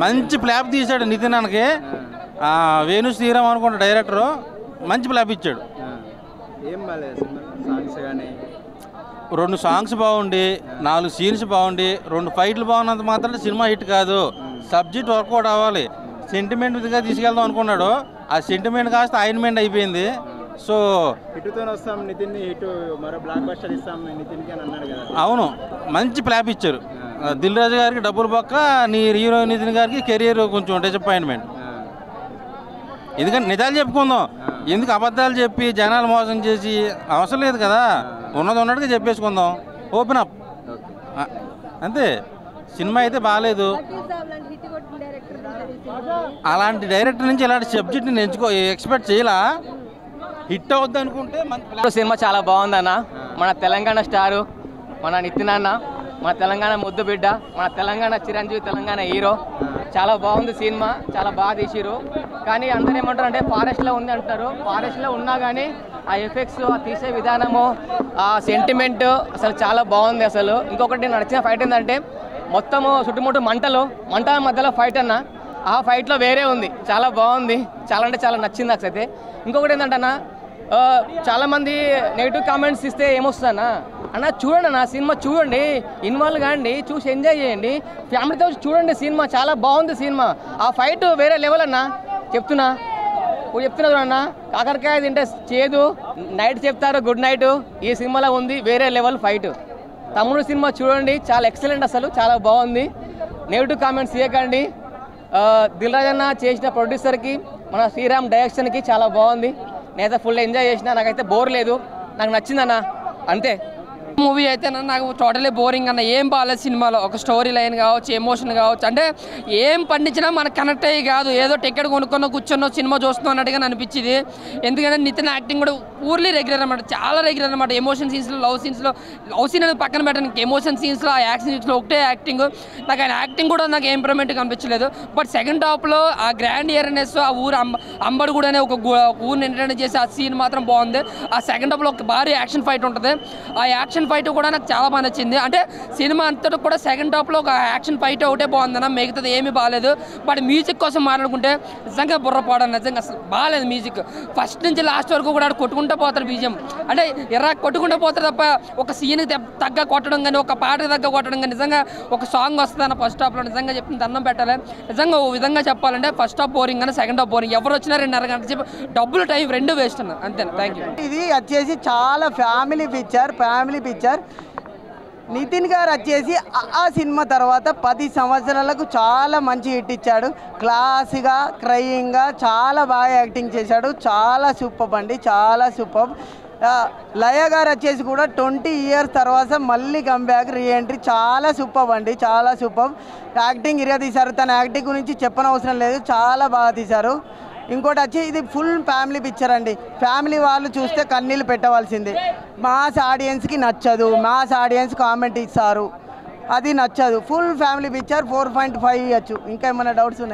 మంచి ఫ్లాప్ తీశాడు నితిన్ అన్నకి. వేణు శ్రీరామ్ అనుకుంటా డైరెక్టరు, మంచి ఫ్లాప్ ఇచ్చాడు. ఏం బాలేదు సాంగ్స్ కానీ, 2 సాంగ్స్ బాగుండి, 4 సీన్స్ బాగుండి, 2 ఫైట్లు బాగున్నంత మాత్రం సినిమా హిట్ కాదు. సబ్జెక్ట్ వర్కౌట్ అవ్వాలి. సెంటిమెంట్గా తీసుకెళ్దాం అనుకున్నాడు, ఆ సెంటిమెంట్ కాస్త ఆయన్మెంట్ అయిపోయింది. సో హిట్తో వస్తాం నితిన్, హిట్ మరో బ్లాక్ బస్టర్ ఇస్తాం నితిన్కి అని అన్నాడు కదా. అవును, మంచి ఫ్లాప్ ఇచ్చారు. దిల్ రాజు గారికి డబ్బులు పక్క, నీ హీరో నితిన్ గారికి కెరియర్ కొంచెం డిసప్పాయింట్మెంట్. ఎందుకంటే నిజాలు చెప్పుకుందాం, ఎందుకు అబద్ధాలు చెప్పి జనాలు మోసం చేసి అవసరం లేదు కదా. ఉన్నది ఉన్నట్టుగా చెప్పేసుకుందాం, ఓపెన్ అప్ అంతే. సినిమా అయితే బాగాలేదు. అలాంటి డైరెక్టర్ నుంచి ఇలాంటి సబ్జెక్ట్ని ఎక్స్పెక్ట్ చేయాలా. హిట్ అవుద్ది అనుకుంటే సినిమా చాలా బాగుందన్న. మన తెలంగాణ స్టారు మన నితిన్ అన్న, మన తెలంగాణ ముద్దు బిడ్డ, మన తెలంగాణ చిరంజీవి, తెలంగాణ హీరో. చాలా బాగుంది సినిమా, చాలా బాగా తీసిరు. కానీ అందరూ ఏమంటారు అంటే ఫారెస్ట్లో ఉంది అంటారు. ఫారెస్ట్లో ఉన్నా కానీ ఆ ఎఫెక్ట్స్, ఆ తీసే విధానము, ఆ సెంటిమెంట్ అసలు చాలా బాగుంది అసలు. ఇంకొకటి నడిచిన ఫైట్ ఏంటంటే మొత్తము చుట్టుముట్టు మంటల మధ్యలో ఫైట్ అన్న. ఆ ఫైట్లో వేరే ఉంది, చాలా బాగుంది, చాలా అంటే చాలా నచ్చింది నాకు అయితే. ఇంకొకటి ఏంటంటే అన్న, చాలామంది నెగిటివ్ కామెంట్స్ ఇస్తే ఏమొస్తుందన్నా అన్న, చూడండి అన్న సినిమా, చూడండి, ఇన్వాల్వ్ కాండి, చూసి ఎంజాయ్ చేయండి, ఫ్యామిలీతో చూడండి సినిమా, చాలా బాగుంది సినిమా. ఆ ఫైట్ వేరే లెవెల్ అన్న, చెప్తున్నా అన్న. కాకరకాయ తింటే చేదు, నైట్ చెప్తారు గుడ్ నైట్, ఈ సినిమాలో ఉంది వేరే లెవెల్ ఫైట్. తమ్ముడు సినిమా చూడండి, చాలా ఎక్సలెంట్ అసలు, చాలా బాగుంది. నెగిటివ్ కామెంట్స్ ఇవ్వకండి. దిల్ రాజు అన్న చేసిన ప్రొడ్యూసర్కి, మన శ్రీరామ్ డైరెక్షన్కి చాలా బాగుంది. నేనైతే ఫుల్ ఎంజాయ్ చేసిన, నాకైతే బోర్ లేదు, నాకు నచ్చిందన్న అంతే. మూవీ అయితే నాకు టోటలీ బోరింగ్ అన్న. ఏం బాగాలేదు సినిమాలో. ఒక స్టోరీ లైన్ కావచ్చు, ఎమోషన్ కావచ్చు, అంటే ఏం పండించినా మనకు కనెక్ట్ అయ్యి కాదు, ఏదో టికెట్ కొనుక్కున్న కూర్చున్న సినిమా చూస్తున్నాం అన్నట్టుగా అనిపించింది. ఎందుకంటే నితిన్ యాక్టింగ్ కూడా పూర్లీ రెగ్యులర్ అనమాట, చాలా రెగ్యులర్ అనమాట. ఎమోషన్ సీన్స్లో, లవ్ సీన్ అనేది పక్కన పెట్టడానికి, ఎమోషన్ సీన్స్లో, ఆ యాక్షన్ సీన్స్లో ఒకటే యాక్టింగ్. నాకు ఆయన యాక్టింగ్ కూడా నాకు ఏం ఇంప్రూవ్మెంట్ కనిపించలేదు. బట్ సెకండ్ హాఫ్లో ఆ గ్రాండ్ ఇయర్నెస్, ఆ ఊరు అంబడు అనే ఒక ఊరిని ఎంటర్టైన్ చేసి ఆ సీన్ మాత్రం బాగుంది. ఆ సెకండ్ హాఫ్లో ఒక భారీ యాక్షన్ ఫైట్ ఉంటుంది. ఆ యాక్షన్ ఫైట్ కూడా నాకు చాలా బాగా నచ్చింది. అంటే సినిమా అంతటా కూడా సెకండ్ హాఫ్లో ఒక యాక్షన్ ఫైట్ ఒకటే బాగుందన్న, మిగతాది ఏమీ బాగాలేదు. బట్ మ్యూజిక్ కోసం మాట్లాడుకుంటే నిజంగా బుర్రపాడు, నిజంగా అసలు బాగాలేదు మ్యూజిక్. ఫస్ట్ నుంచి లాస్ట్ వరకు కూడా కొట్టుకుంటూ పోతారు బీజం, అంటే కొట్టుకుంటూ పోతారు తప్ప ఒక సీన్కి తగ్గ కొట్టడం కానీ, ఒక పాటకి తగ్గ కొట్టడం కానీ, నిజంగా ఒక సాంగ్ వస్తుందన్న ఫస్ట్ హాఫ్లో. నిజంగా చెప్పింది దండం పెట్టాలి. నిజంగా ఓ విధంగా చెప్పాలంటే ఫస్ట్ హాఫ్ బోరింగ్ అని, సెకండ్ హాఫ్ బోరింగ్. ఎవరు వచ్చినా 2.5 గంటలు చెప్పి డబ్బులు టైం 2 వేస్ట్ అన్న, అంతే. Thank you. ఇది వచ్చేసి చాలా ఫ్యామిలీ పిక్చర్. నితిన్ గారు వచ్చేసి ఆ సినిమా తర్వాత 10 సంవత్సరాలకు చాలా మంచి హిట్ ఇచ్చాడు. క్లాస్గా, క్రయింగ్గా చాలా బాగా యాక్టింగ్ చేశాడు. చాలా సూపర్ అండి, చాలా సూపర్. లయ గారు వచ్చేసి కూడా 20 ఇయర్స్ తర్వాత మళ్ళీ కంబ్యాక్, రీఎంట్రీ, చాలా సూపర్ అండి, చాలా సూపర్. యాక్టింగ్ ఇరగా తీశారు. తన యాక్టింగ్ గురించి చెప్పనవసరం లేదు, చాలా బాగా తీశారు. ఇంకోటి వచ్చి ఇది ఫుల్ ఫ్యామిలీ పిక్చర్ అండి. ఫ్యామిలీ వాళ్ళు చూస్తే కన్నీళ్ళు పెట్టవలసిందే. మాస్ ఆడియన్స్కి నచ్చదు, మాస్ ఆడియన్స్ కామెంట్ ఇస్తారు, అది నచ్చదు. ఫుల్ ఫ్యామిలీ పిక్చర్ 4.5 ఇవ్వచ్చు. ఇంకా ఏమైనా డౌట్స్ ఉన్నాయి?